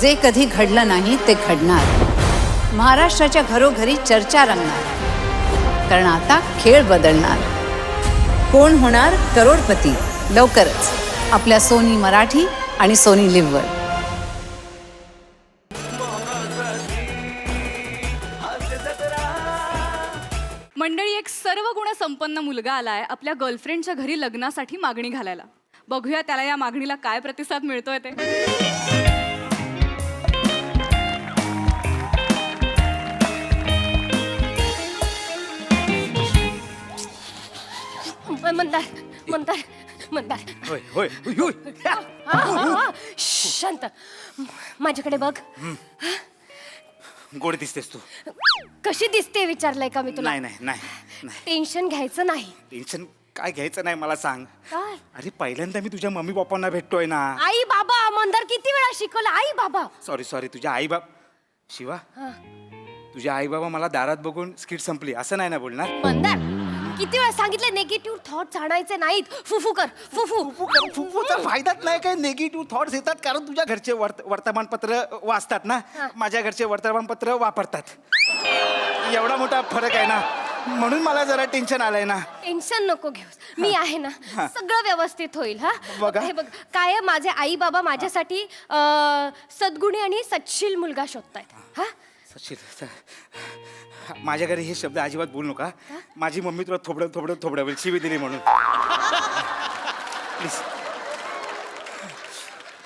जे कधी घडलं नाही ते घडणार. महाराष्ट्राच्या घरोघरी चर्चा रंगणार. कारण आता खेळ बदलणार. कोण होणार करोडपती लवकरच आपल्या सोनी मराठी आणि सोनी लिव्हवर. मंडळी, एक सर्व गुण संपन्न मुलगा आलाय आपल्या गर्लफ्रेंडच्या घरी लग्नासाठी मागणी घालायला. बघूया त्याला या मागणीला काय प्रतिसाद मिळतोय ते. मंदार मंदार मंदार होय होय होय. शांत. माझ्याकडे बघ. गोड दिसतेस तू. कशी दिसते विचारलंय का मी तुला? नाही नाही नाही नाही. टेन्शन घ्यायचं नाही. टेन्शन काय घ्यायचं नाही मला सांग. काय? अरे पहिल्यांदा मी तुझ्या मम्मी पप्पांना भेटतोय ना. आई बाबा मंदार किती वेळा शिकवलं आई बाबा. सॉरी सॉरी तुझ्या आई बाप शिवा तुझ्या आई बाबा मला दारात बघून स्किट संपली असं नाही ना बोलणार. मंदार किती वेळा सांगितलं निगेटिव्ह थॉट्स आणायचे नाहीत. फुफू कर फुफू. फुफूचा फायदाच नाही काय. निगेटिव्ह थॉट्स येतात कारण तुझ्या घरचे वर्तमानपत्र वाचतात ना. माझ्या घरचे वर्तमानपत्र वापरतात. एवढा मोठा फरक आहे ना. म्हणून मला जरा टेन्शन आलंय ना. टेन्शन नको घेऊस. मी आहे ना. सगळं व्यवस्थित होईल. हा बघा. हे बघ काय माझे आई बाबा माझ्यासाठी सद्गुणी आणि सच्शील मुलगा शोधतायत. हा सचिन माझ्या घरी हे शब्द अजिबात बोलू नका. माझी मम्मी तुला थोबडं थोबडं थोबडं शिवी दिली म्हणून. प्लीज.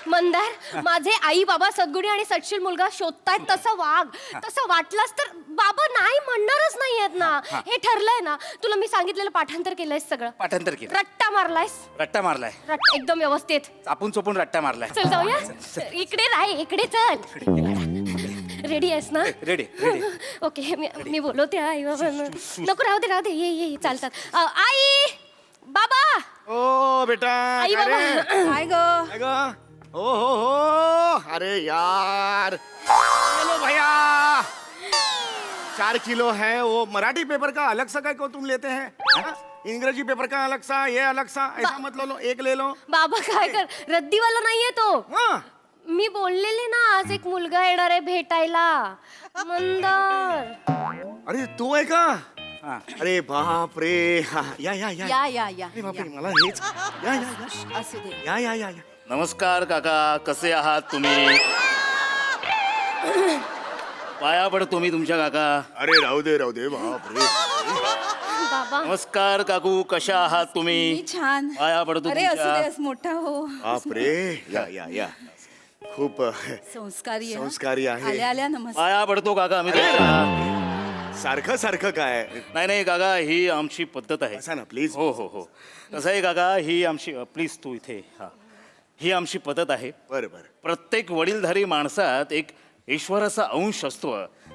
मंदार माझे आई बाबा सद्गुणी आणि सच्शील मुलगा शोधतायत तसं वाग. तसं वाटलंस तर बाबा नाही म्हणणारच नाहीयेत ना. हे ठरलंय ना. तुला मी सांगितलेलं पाठांतर केलंयस सगळं. पाठांतर केलं. रट्टा मारलायस. रट्टा मारलाय. एकदम व्यवस्थित. आपण चोपून रट्टा मारलाय. चल जाऊया. इकडे राह. इकडे चल. रेडी आहेस ना? Ready ready. ओके मी बोलवते आई बाबा. नको राहू दे ये ये चालतात. आई बाबा. ओ बेटा. आई काय रे? बाबा. काय ग? काय ग? हो अरे यार चलो भैया 4 किलो है. वो मराठी पेपर का अलग सा क्यों तुम लेते हैं? हाँ? इंग्रजी पेपर का अलग सा, ये अलग सा, ऐसा मत लो. एक ले लो. बाबा काय कर रद्दीवाला नाहीये तो. हाँ. मी बोललेले ना आज एक मुलगा येणार आहे भेटायला. मंदार. अरे तू आहे का? हा. अरे बाप रे. हा, या या या या या या अरे बापरे मला हेच. या या या असू दे. या या या या. नमस्कार काका, कसे आहात तुम्ही? पाया पड तुम्ही तुमच्या काका. अरे राहू दे बाप रे. बाबा नमस्कार काकू, कशा आहात तुम्ही? मी छान. पाया पडतो अरे असू दे तुमच्या. असं मोठा हो. बाप रे. या या या खूप संस्कारी आहे. संस्कारी आहे. आल्या आल्या नमस्कार. पाया पडतो काका मी तुमच्या. सारखं सारखं काय? नाही नाही काका, ही आमची पद्धत आहे. असा ना प्लीज. हो हो हो. कसं आहे काका, ही आमची प्लीज तू इथे. हा, ही आमची पद्धत आहे. बरं बरं. प्रत्येक वडीलधारी माणसात एक ईश्वराचा अंश असतो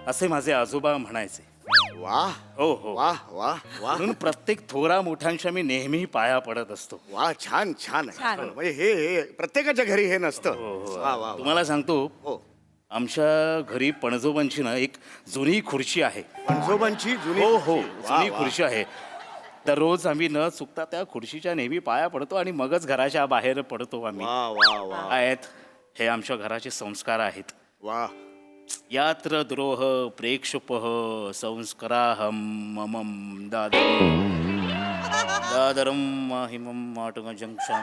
असे माझे आजोबा म्हणायचे. वाह हो हो. वाह वाह वाह म्हणून प्रत्येक थोरा मोठ्यांच्या मी नेहमी पाया पडत असतो. वाह छान छान आहे. छान. म्हणजे हे प्रत्येकाच्या घरी हे नसतं. वाह वाह तुम्हाला सांगतो, हो. आमच्या घरी पणजोबांची ना एक जुनी खुर्ची आहे. पंजोबांची जुनी हो हो, खुर्ची. वाह, जुनी वाह. खुर्ची आहे. दररोज आम्ही न चुकता त्या खुर्चीच्या नेहमी पाया पडतो आणि मगच घराच्या बाहेर पडतो आम्ही. वाह वाह वाह आहेत हे आमच्या घराचे संस्कार आहेत. वाह. यात्र द्रोह प्रेक्षुपः संस्काराहम ममम दादरम माहिमम माटुंग जंक्शन.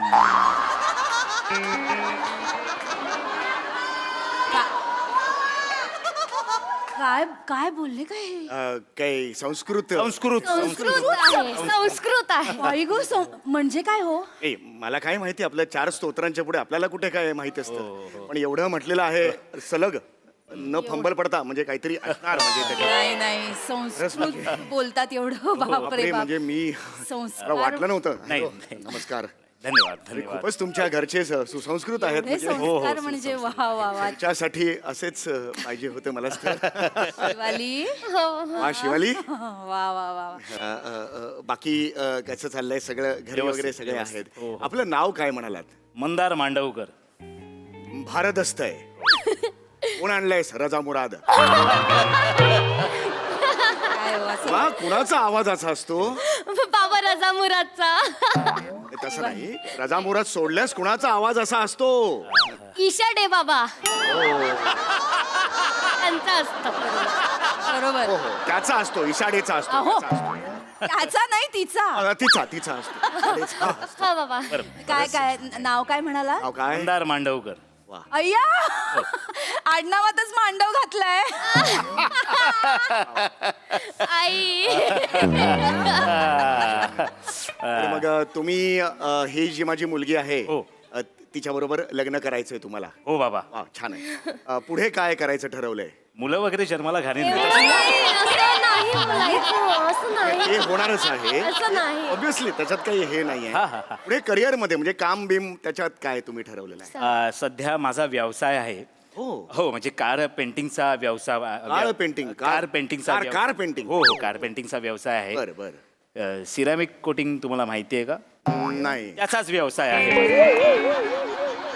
काय काय बोलले काय हे? काही संस्कृत संस्कृत संस्कृत आहे. आई गो म्हणजे काय हो? ए मला काय माहिती आपल्या 4 स्तोत्रांच्या पुढे आपल्याला कुठे काय माहिती असतं. पण एवढं म्हटलेलं आहे सलग न फंबल पडता म्हणजे काहीतरी असणार म्हणजे त्याच्यात. नाही नाही संस्कृत बोलतात एवढं. बापरे बापरे बाप. म्हणजे मी संस्कार. मला वाटलं नव्हतं. नाही, हॅलो, नाही. नमस्कार. धन्यवाद धन्यवाद. खूपच तुमच्या घरचे सुसंस्कृत आहेत. हे म्हणजे संस्कार म्हणजे वा वा वा. त्याच्यासाठी असेच पाहिजे होते मला. शिवाली. वा शिवाली. वा वा वा. बाकी कसं चाललंय सगळं घरी वगैरे सगळे आहेत. हो, हो. आपलं नाव काय म्हणालात? मंदार मांडवकर. भारदस्त आहे. कोण आणलंयस? रजा मुराद. काय हो असं? वा कुणाचा आवाज असा असतो? बाबा रजा मुरादचा. तसं नाही. रजा मुराद सोडल्यास कुणाचा आवाज असा असतो? ईशा बाबा त्यांचा असतं बरोबर हो हो त्याचा असतो इशाडेचा असतो अहो. त्याचा असतो. त्याचा नाही तिचा तिचा असतो इशाडेचा असतो. हा बाबा काय काय नाव काय म्हणाला नाव काय मंदार मांडवकर. अय्या आडनावातच मांडव घातलाय. आई तर मग तुम्ही ही जी माझी मुलगी आहे हो. तिच्या बरोबर लग्न करायचंय तुम्हाला. हो बाबा. वा छान आहे. पुढे काय करायचं ठरवलंय. मुलं वगैरे जन्माला घालेन. एवढं नाही, असं नाही बोलायचं, असं नाही ते होणारच आहे असं नाही ऑब्विसली त्याच्यात काही हे नाहीये. हा, हा, हा. पुढे करिअर मध्ये म्हणजे काम बिम त्याच्यात काय तुम्ही ठरवलेलं आहे. सध्या माझा व्यवसाय आहे. हो हो म्हणजे कार पेंटिंगचा व्यवसाय. कार पेंटिंग कार पेंटिंगचा कार पेंटिंग हो हो कार पेंटिंगचा व्यवसाय आहे. बर बर सिरामिक कोटिंग तुम्हाला माहिती आहे का? नाही त्याचाच व्यवसाय आहे.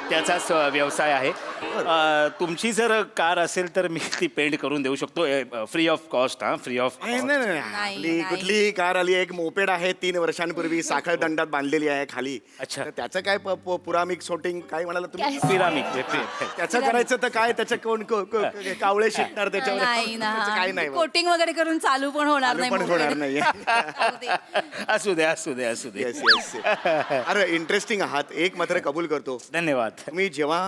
त्याचाच व्यवसाय आहे. तुमची जर कार असेल तर मी ती पेंट करून देऊ शकतो फ्री ऑफ कॉस्ट. हा फ्री ऑफ नाही, नाही, नाही. आपली कुठली कार आली एक मोपेड आहे 3 वर्षांपूर्वी साखर दंडात बांधलेली आहे खाली. अच्छा. तर त्याचं काय पुरामिक शूटिंग काय म्हणाला तुम्ही. सिरामिक. त्याचं करायचं तर काय त्याच्या कोण कावळे शिकणार त्याच्यावर नाही ना त्याचं काय नाही कोटिंग वगैरे करून चालू पण होणार आलं नाही पण मोपेड. होणार नाही. असू दे असू दे असू दे. येस येस अरे इंटरेस्टिंग आहात. एक मात्र कबूल करतो. धन्यवाद. मी जेव्हा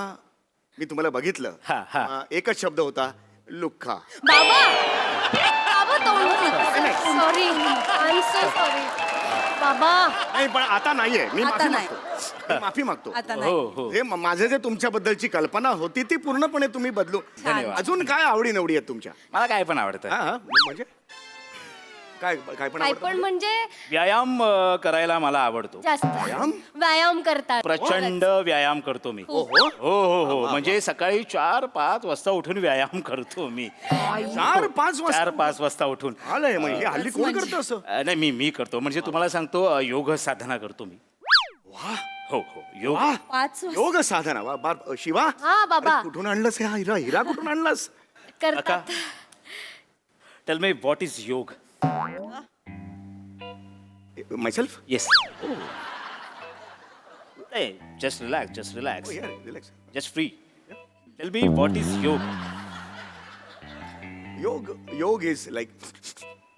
मी तुम्हाला बघितलं हा, हा. एकच शब्द होता लुख्खा. बाबा बाबा sorry I am so sorry बाबा नाही पण आता नाहीये. मी आता माफी नाही. मागतो. मी माफी मागतो. आता हो नाही हो. हे माझे जे तुमच्याबद्दलची कल्पना होती ती पूर्णपणे तुम्ही बदलू. धन्यवाद. अजून काय आवडी निवडी आहेत तुमच्या. मला काय पण आवडतं. हा हा, म्हणजे काय काय पण काय आवडतं पण म्हणजे व्यायाम करायला मला आवडतो. जास्त व्यायाम? व्यायाम करतात प्रचंड व्यायाम करतो मी. हो हो हो हो म्हणजे सकाळी 4-5 वाजता उठून व्यायाम करतो मी. 4-5 वाजता 4-5 वाजता उठून. आलंय मग हे हल्ली कोण करतं असं. नाही मी करतो म्हणजे तुम्हाला सांगतो योग साधना करतो मी. वा हो हो योग. वा 5 योग साधना वा बार शिवा. हा बाबा अरे, कुठून आणलंस हा हिरा हिरा कुठून आणलास. करतात टेल मी व्हॉट इज योग. Myself. Yes. Just relax relax. Just free. Tell me what is योग. योग इज लाईक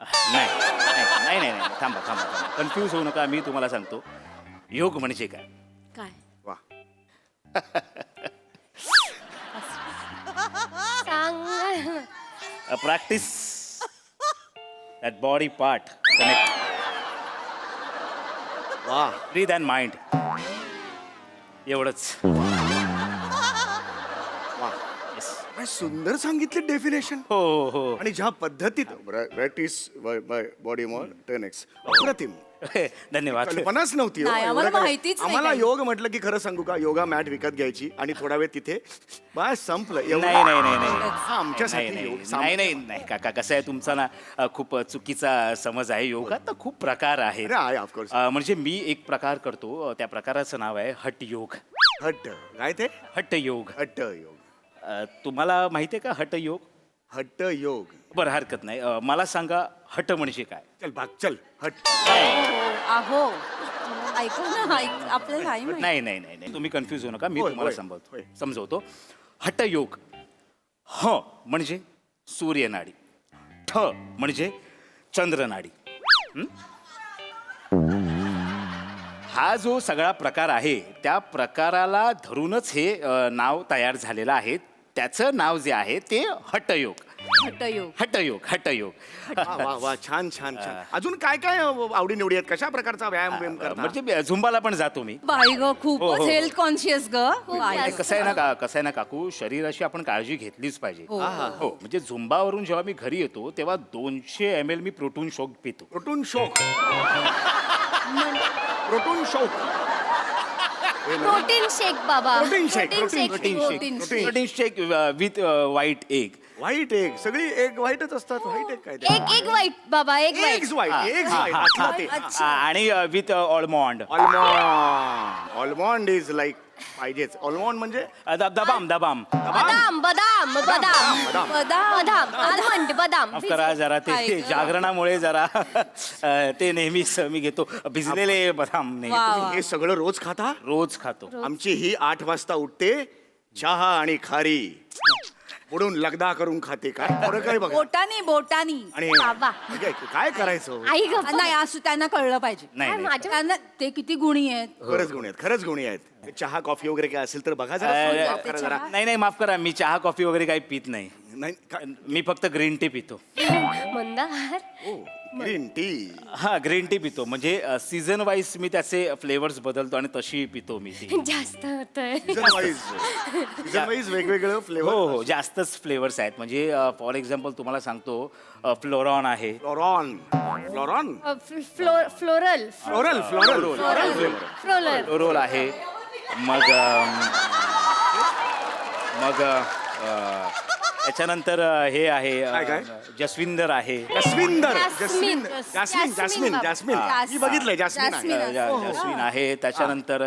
नाही नाही नाही नाही थांबा थांबा कन्फ्यूज होऊ नका. मी तुम्हाला सांगतो योग म्हणजे काय. काय वा सांग practice that body part connect वा ब्रीथ अँड माइंड. एवढंच. वा काय सुंदर सांगितली डेफिनेशन. हो हो हो. आणि ज्या पद्धतीत प्रॅक्टिस बॉडी मोर टेनेक्स अप्रतिम. धन्यवाद. कल्पनाच नव्हती हो. नाही, आम्हाला एवढं काय. माहितीच नाही आम्हाला काही. योग म्हटलं की खरं सांगू का योगा मॅट विकत घ्यायची आणि थोडा वेळ तिथे बस संपलं. एवढं. नाही नाही नाही नाही हा आमच्यासाठी नाही, योग नाही नाही नाही काका कसं आहे तुमचा ना खूप चुकीचा समज आहे. योगात तर खूप प्रकार आहेत. अरे ऑफकोर्स. म्हणजे मी एक प्रकार करतो त्या प्रकाराचं नाव आहे हठ योग. हट्ट काय ते हट्ट योग. हट्ट योग. तुम्हाला माहिती आहे का हठ योग. हट्ट योग. बरं हरकत नाही. मला सांगा हठ म्हणजे काय. चल भाग चल हट. आहो ऐकू ना आपल्याला नाही माहिती. नाही नाही नाही नाही तुम्ही कन्फ्यूज होऊ नका. मी होय, तुम्हाला होय, होय. समजवतो. हठ योग. ह म्हणजे सूर्यनाडी. ठ म्हणजे चंद्रनाडी. हं? हा जो सगळा प्रकार आहे त्या प्रकाराला धरूनच हे नाव तयार झालेलं आहे. त्याचं नाव जे आहे ते हठयोग. हठयोग. हठयोग हठयोग. वा वा वा छान छान छान. अजून काय काय आवडी निवडी आहेत. कशा प्रकारचा व्यायाम बियाम करता. म्हणजे झुंबाला पण जातो मी. बाई ग हो, खूपच हो. हेल्थ कॉन्शियस ग. आणि कसं आहे ना कसं आहे ना काकू शरीराची आपण काळजी घेतलीच पाहिजे. हो. हो म्हणजे झुंबावरून जेव्हा मी घरी येतो तेव्हा 200 ml मी प्रोटीन शोक पितो. प्रोटून शोक. प्रोटून शोक. प्रोटीन शेक बाबा protein shake, protein protein shake protein Protein shake. Protein shake with white egg. White egg. सगळी एग व्हाईटच असतात. व्हाईट एग काय ते. एक वाईट बाबा एक वाईट एग्स व्हाईट. Eggs white. आणि विथ ऑलमॉन्ड. ऑलमॉन्ड इज लाईक पाहिजेच. ऑलमॉन्ड म्हणजे दबाम दबाम. बदाम बदाम बदाम बदाम. बदाम आलमंड बदाम माफ करा जरा काय ते गं? जागरणामुळे जरा ते नेहमीच मी घेतो भिजलेले बदाम वा, नेहमी वा. हे सगळं रोज खाता. रोज खातो. आमची ही 8 वाजता उठते चहा आणि खारी बुडून लगदा करून खाते. काय फरक आहे बघा. बोटानी बोटानी आणि बाबा. म्हणजे काय करायचं. आई ग नाही असं त्यांना कळलं पाहिजे नाही नाही. माझ्या त्यांना ते किती गुणी आहेत खरंच गुणी आहेत, खरंच गुणी आहेत. चहा कॉफी वगैरे काय असेल तर बघा जरा. माफ करा जरा. नाही नाही, माफ करा, मी चहा कॉफी वगैरे काही पित नाही. नाही मी फक्त ग्रीन टी पितो. Mandar green tea. हा, ग्रीन टी पितो. म्हणजे सीझन वाईज मी त्याचे फ्लेवर्स बदलतो आणि तशी पितो मी ती. जास्त होतंय. सीझन वाईज वेगवेगळं हो फ्लेवर. हो, जास्तच फ्लेवर्स आहेत. म्हणजे फॉर एक्झाम्पल तुम्हाला सांगतो, फ्लोरॉन आहे. फ्लोरॉन. फ्लोरॉन. Floral floral. Floral. Floral flavour. Floral role आहे. मग मग त्याच्यानंतर हे आहे, काय? जस्विंदर आहे. जस्विंदर. जास्मिन. जास्मिन. जास्मिन. बाबा. जास्मिन. मी बघितलंय जास्मिन आहे. जस्विन आहे. त्याच्यानंतर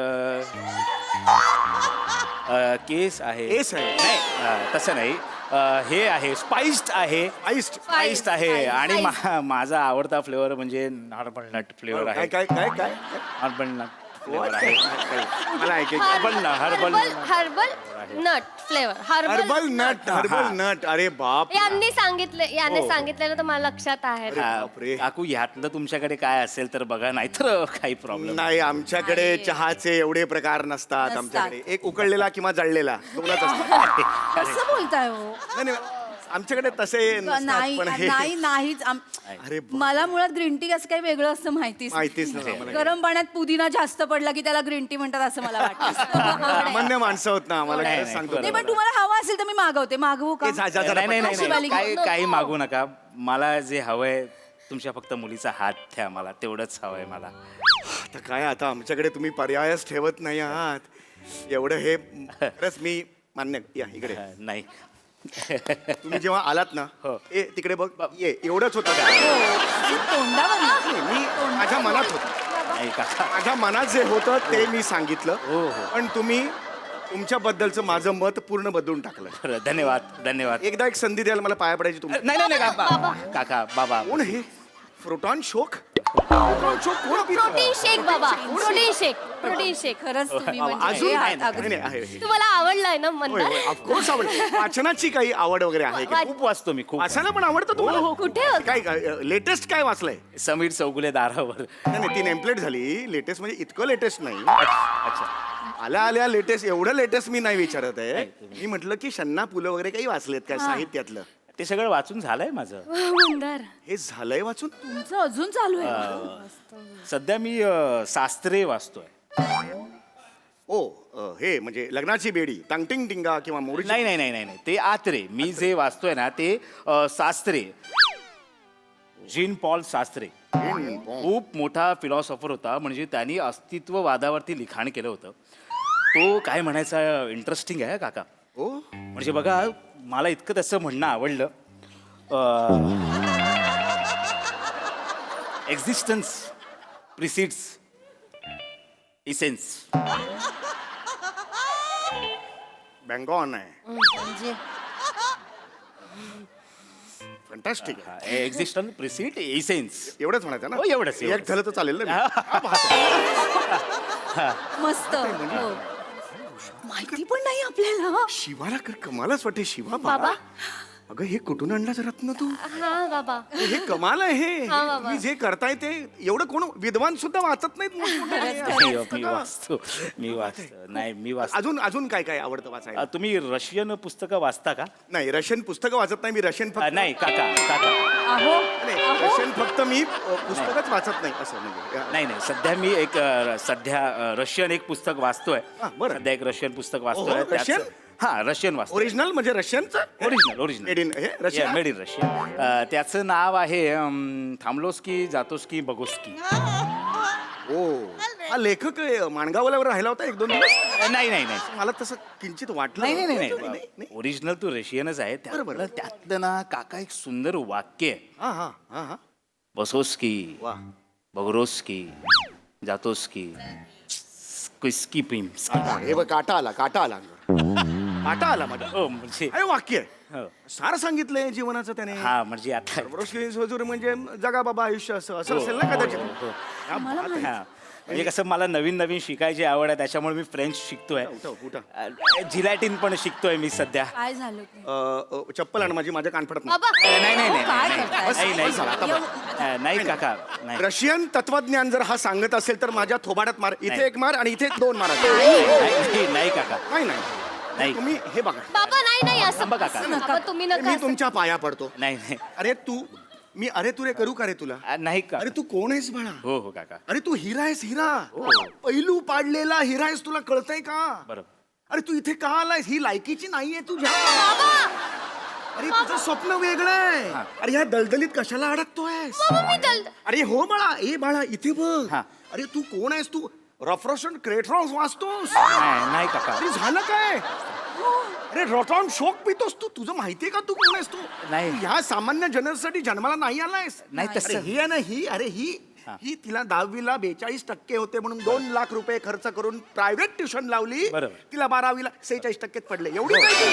केस आहे. केस आहे. नाही, तसं नाही. हे आहे, स्पाइस्ड आहे. आईस्ट. स्पाइस्ड आहे. Spiced. आणि माझा आवडता फ्लेवर म्हणजे नॉर्मल नट फ्लेवर काय आहे. काय काय काय नॉर्मल नट फ्लेवर आहे. मला ऐकायचं. Herbal herbal nut flavour herbal nut. Herbal nut. अरे बाप. यांनी सांगितले याने सांगितलेलं तर मला लक्षात आहे. बापरे. काकू, ह्यातलं तुमच्याकडे काय असेल तर बघा, नाहीतर काही प्रॉब्लेम नाही, आमच्याकडे चहाचे एवढे प्रकार नसतात. आमच्याकडे एक उकळलेला किंवा जळलेला दोनच असतात. कसं बोलताय हो नाही, नाही, आमच्याकडे तसे नसतात. नाही पण हे नाही नाहीच अरे बाप. मला मुळात ग्रीन टी असं काही वेगळं असं माहितीच माहितीच नाही आम्हाला. गरम पाण्यात पुदिना जास्त पडला की त्याला ग्रीन टी म्हणतात असं मला वाटतं सामान्य माणसं होत ना आम्हाला. नाही, खरंच नाही, सांगतो नाही पण तुम्हाला हवं असेल तर मी मागवते. मागवू का ए, जा, जा, जरा नाही नाही पटकन. नाही, काही नको. काही मागू नका. मला जे हवंय, तुमच्या फक्त मुलीचा हात द्या मला, तेवढंच हवंय मला. आता काय, आता आमच्याकडे तुम्ही पर्यायच ठेवत नाही आहात. एवढं हे खरंच मी मान्य. या इकडे. नाही. तुम्ही जेव्हा आलात ना, हो. ए तिकडे बघ, ये एवढंच होतं का? तोंडावर नाही, मी माझ्या मनात होतं. नाही काका. माझ्या मनात जे होतं ते मी सांगितलं. हो, हो. पण तुम्ही तुमच्याबद्दलचं माझं मत पूर्ण बदलून टाकलं. बरं, धन्यवाद धन्यवाद. एकदा एक संधी द्याल मला पाया पडायची तुम्ही. नाही नाही नाही, काका बाबा. कोण हे फ्रुटॉन शोक? फ्रुटॉन शोक कोण पितं? प्रोटीन शेक बाबा. प्रोटीन शेक. प्रोटीन शेक. खरंच तुम्ही अजून म्हणजे हे नाही, आहात नाही, अगदी. नाही, आहे, आहे. तुम्हाला आवडलाय ना होय मंदार? होय, ऑफकोर्स आवड. वाचनाची काही आवड वगैरे आहे का? खूप वाचतो मी, खूप. वाचायला पण आवडतं तुम्हाला? कुठे होतं? काय लेटेस्ट काय वाचलंय? समीर चौगुले दारावर. नाही नाही, ती नेमप्लेट झाली. लेटेस्ट म्हणजे इतकं लेटेस्ट नाही. अच्छा. आल्या आल्या लेटेस्ट, एवढं लेटेस्ट मी नाही विचारत आहे. मी म्हटलं की शन्ना पुलं वगैरे काही वाचलेत काय साहित्यातलं? ते सगळं वाचून झालंय माझं. मंदार हे झालंय वाचून? तुमचं अजून चालू आहे सध्या मी शास्त्रे वाचतोय. ओ हे म्हणजे लग्नाची बेडी, टांगटिंग टिंगा किंवा मोरी. नाही नाही नाही नाही नाही, ते आत्रे. मी जे वाचतोय ना ते शास्त्रे. जीन पॉल शास्त्रे खूप मोठा फिलॉसॉफर होता. म्हणजे त्यांनी अस्तित्ववादावरती लिखाण केलं होतं. तो काय म्हणायचा, इंटरेस्टिंग आहे काका. हो. म्हणजे बघा, मला इतकं त्याचं म्हणणं आवडलं. Existence प्रिसिड्स essence. बँगॉन आहे. म्हणजे फंटास्टिक आहे. Existence precede essence. एवढंच म्हणायचं ना? हो, एवढंच, एक एवढंच. झालं तर चालेल ना? हा, पाहतो. मस्त हो. माहिती पण नाही आपल्याला शिवाला कमालच वाटते. शिवा बाबा. बाबा, अगं हे कुठून आणलाच रत्न तू? हा बाबा. हे कमाल आहे. हे हा, बाबा. तुम्ही जे करताय ते एवढं कोण विद्वान सुद्धा वाचत नाहीत. मी वाचतो. नाही, मी वाचतो. अजून अजून काय काय आवडतं वाचायला? तुम्ही रशियन पुस्तकं वाचता का? नाही, रशियन पुस्तकं वाचत नाही मी. रशियन फक्त नाही काका. अहो नाही, रशियन फक्त मी पुस्तकच वाचत नाही असं म्हणजे. नाही नाही, सध्या मी एक सध्या रशियन एक पुस्तक वाचतोय. हा, बरं. सध्या एक रशियन पुस्तक ओहो, वाचतोय. रशियन? हा, रशियन वाचतो. ओरिजिनल म्हणजे रशियनचं? ओरिजिनल मेड इन हे रशिया? Made in Russia. त्याचं नाव आहे थांबलोस्की जातोस्की बगोस्की. ओ, हा लेखक माणगावल्यावर राहिला होता 1-2 दिवस. नाही नाही नाही मला तसं किंचित वाटलं. नाही नाही नाही नाही. नाही, ओरिजिनल तो रशियनच आहे. बरोबर. त्यातलं ना काका एक सुंदर वाक्य आहे. हा हा हा हा. बसोस्की वा. बगरोस्की जातोस्की स्किस्की पिम्स. हे बघ, काटा आला काटा आला माझा. हो म्हणजे अरे वाक्य आहे. हो. सार सांगितलंय जीवनाचं त्याने. हा, म्हणजे आता बरोबर म्हणजे जगा बाबा आयुष्य असं असं असेल ना कदाचित. हो. क्या बात आहे. हा. म्हणजे कसं मला नवीन नवीन शिकायची आवड आहे त्याच्यामुळे मी फ्रेंच शिकतोय झिलॅटिन पण शिकतोय मी सध्या. काय झालं चप्पल आण माझी, माझ्या कान पडत नाही. बाबा नाही नाही नाही काय नाही, करताय? नाही नाही बस, आता बस. नाही काका नाही रशियन तत्वज्ञान जर हा सांगत असेल तर माझ्या थोबाड्यात मार, इथे नाही. एक मार आणि इथे 2 मारा. नाही नाही काका नाही नाही नाही. तुम्ही हे बघा, बाबा नाही नाही असं थांबा काका. बाबा तुम्ही नका मी असं. तुमच्या पाया पडतो. नाही नाही अरे तू मी अरे तू रे करू का रे तुला? नाही का अरे तू कोण आहेस बाळा? हो हो काका अरे तू हिरा आहेस, हिरा पैलू पाडलेला हिरा आहेस, तुला कळतंय का? बरोबर. अरे तू इथे का आलायस? ही लायकीची नाहीये तुझ्या. अरे तुझं स्वप्न वेगळं आहे. अरे ह्या दलदलीत कशाला अडकतोयस? बाबा मी अरे हो बाळा, ए बाळा इथे बघ. हा. अरे तू कोण आहेस? तू रफरोशन क्रेटरॉन्स वाचतोस? नाही नाही काका अरे झालं काय? अरे रॉटॉन शोक पितोस तू. तुझं माहितीये का तू कोण आहेस? तू नाही. तू ह्या सामान्य जनरसाठी जन्माला नाही आलायस. नाही तसं. अरे ही आहे ना ही, अरे ही तिला 10वीला 42% होते म्हणून 2 लाख रुपये खर्च करून प्रायव्हेट ट्युशन लावली. बरोबर. तिला 12वीला 46% पडले. एवढी काय ती?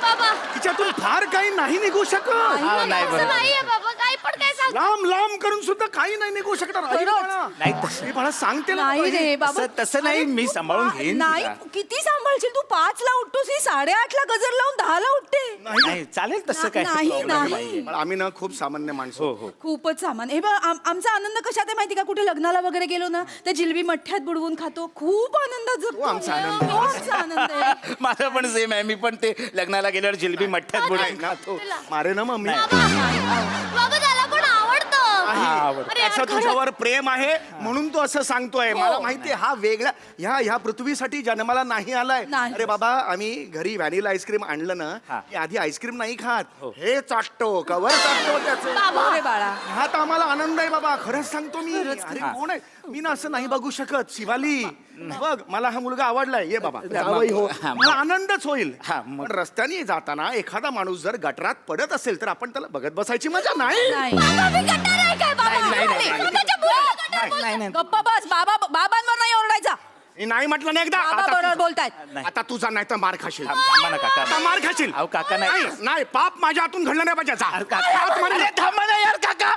बाबा तिच्यातून फार काही नाही निघू शकत. नाही असं बरोबर नाहीये बाबा काही पण काय सांग लांब लांब करून सुद्धा काही नाही निघू शकणार. अरे बाळा. नाही तसं अरे बाळा सांगते ना नाही बाबा, रे हे- बाबा तसं- तसं नाही, मी सांभाळून घेईन नाही तिला. किती सांभाळशील तू 5ला उठतोस ही 8:30ला गजर लावून 10ला उठते नाही चालेल तसं काय नाही, problem नाही. नाहीये. बाळा, आम्ही ना खूप सामान्य माणसं. हो हो खूपच सामान हे बघ आमचा आनंद कशात आहे माहिती का कुठे लग्नाला वगैरे गेलो ना त्या जिलबी मठ्ठ्यात बुडवून खातो खूप आनंद जगतो आमचा आनंद. खूप आनंद आहे माझं पण सेम आहे मी पण ते लग्नाला गेल्यावर जिलबी मठ्ठ्यात बुडवून खातो. मारे ना मम्मी. बाबा त्याला पण आवडतं आवडतं. अरे यार, त्याचं खरंच. तुझ्यावर प्रेम आहे म्हणून तो असं सांगतोय. मला माहितीये हा वेगळा ह्या पृथ्वीसाठी जन्माला नाही आलाय. नाही. अरे बाबा आम्ही घरी व्हॅनिला आईस्क्रीम आणलं ना हा. की आधी आईस्क्रीम नाही खात, हे चाटतो कवर चाटतो त्याचं. बाबा अरे बाळा ह्यात आम्हाला आनंद आहे बाबा. खरंच सांगतो मी. अरे कोण आहे? मी ना असं नाही बघू शकत. शिवाली बघ मला हा मुलगा आवडलाय. ये बाबा जावई हो. हा, मला आनंदच होईल. हा, मग. पण रस्त्याने जाताना एखादा माणूस जर गटरात पडत असेल तर आपण त्याला बघत बसायची मजा नाही. नाही बाबा मी गटार आहे काय बाबा नाही, नाही, नाही. स्वतःच्या मुलाला गटार बोलतो. नाही नाही गप्पा बस बाबांवर नाही ओरडायचा मी नाही म्हटलं ना एकदा. बाबा आता बरोबर तुझं- बोलतायत नाही. आता तुझा नाही तर मार खाशील. थांबा ना काका आता मार खाशील. अहो काका नाही नाही पाप माझ्या हातून घडलं नाही पाहिजे. जा. अरे काका अरे थांबा ना यार काका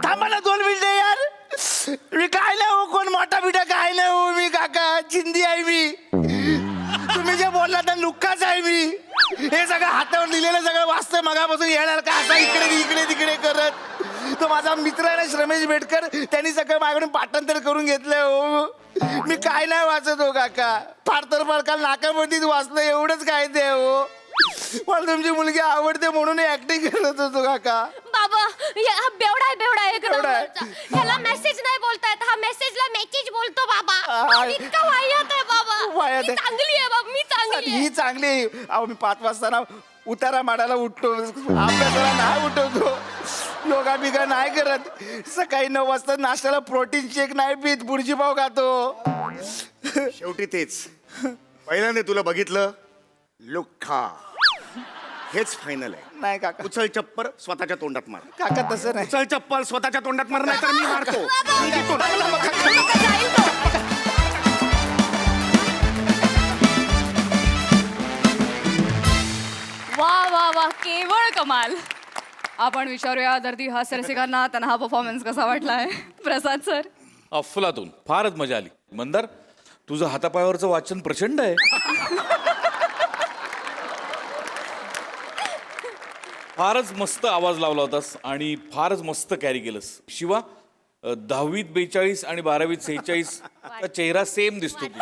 थांबा ना 2 मिनिटं यार मी काय नाही हो कोण मोठा बिटा काय नाही हो मी काका चिंदी आहे मी तुम्ही जे बोलला तर लुक्काच आहे मी हे सगळं हातावर लिहिलेलं सगळं वाचतोय मगापासून येणार का असा इकडे तिकडे करत तो माझा मित्र आहे ना श्रमेश बेटकर त्यांनी सगळं माझ्याकडून पाठांतर करून घेतलंय हो मी काय नाही वाचत हो काका फार तर फार काल नाकामध्येच वाचलं एवढंच काय ते हो मला तुमची मुलगी आवडते म्हणून ऍक्टिंग करत होतो काका बाबा हा बेवडा आहे बेवडा आहे बेवडा आहे. एकदम ह्याला मेसेज नाही बोलतायत हा मेसेजला मेसेज बोलतो बाबा आ. इतका वाह्यात आहे बाबा खूप वाह्यात मी आहे. चांगली आहे बाबा मी चांगली आहे ही चांगली आहे. अहो मी 5 वाजता ना उतारा माडायला उठतो अभ्यासाला नाही उठवतो योगा बिगा नाही करत सकाळी 9 वाजता नाश्त्याला प्रोटीन शेक नाही पीत बुर्जी पाव खातो शेवटी तेच पहिल्यांदा तुला बघितलं लुख्खा हेच फायनल आहे. नाही काका उचल चप्पर स्वतःच्या तोंडात मार. काका तसं नाही उचल चप्पल स्वतःच्या तोंडात मार नाही तर मी मारतो. मी देतो. नका जाईल तो. वा वा वा केवळ कमाल. आपण विचारूया दर्दी हास्य रसिकांना त्यांना हा परफॉर्मन्स कसा वाटलाय. प्रसाद सर अफलातून फारच मजा आली. मंदार तुझं हातापायावरचं वाचन प्रचंड आहे. फारच मस्त आवाज लावला होतास आणि फारच मस्त कॅरी केलंस. शिवा 10वीत 42 आणि 12वीत 46 चा चेहरा सेम दिसतो तू.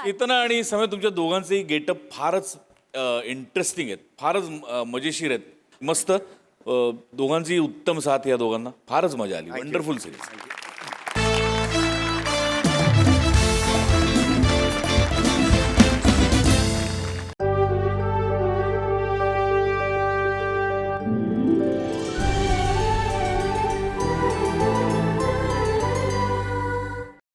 केतना आणि समय तुमच्या दोघांचेही गेटअप फारच इंटरेस्टिंग आहेत. फारच मजेशीर आहेत. मस्त दोघांची उत्तम साथ या दोघांना फारच मजा आली. Wonderful series.